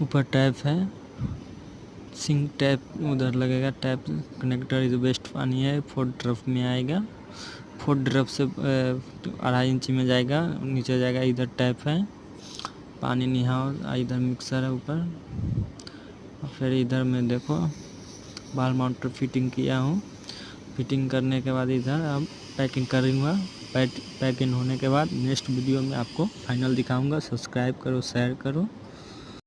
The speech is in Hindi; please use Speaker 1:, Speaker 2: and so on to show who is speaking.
Speaker 1: ऊपर टैप है, सिंक टैप उधर लगेगा, टैप कनेक्टर इज बेस्ट पानी है, 4 ड्रॉप में आएगा, 4 ड्रॉप से 2.5 इंच में जाएगा, नीचे जाएगा। इधर टैप है, पानी निहाओ, इधर मिक्सर है ऊपर। और फिर इधर में देखो बाल माउंटर फिटिंग किया हूँ। फिटिंग करने के बाद इधर अब पैकिंग करूँगा। पैकिंग होने के बाद नेक्स्ट वीडियो में आपको फाइनल दिखाऊंगा। सब्सक्राइब करो, शेयर करो।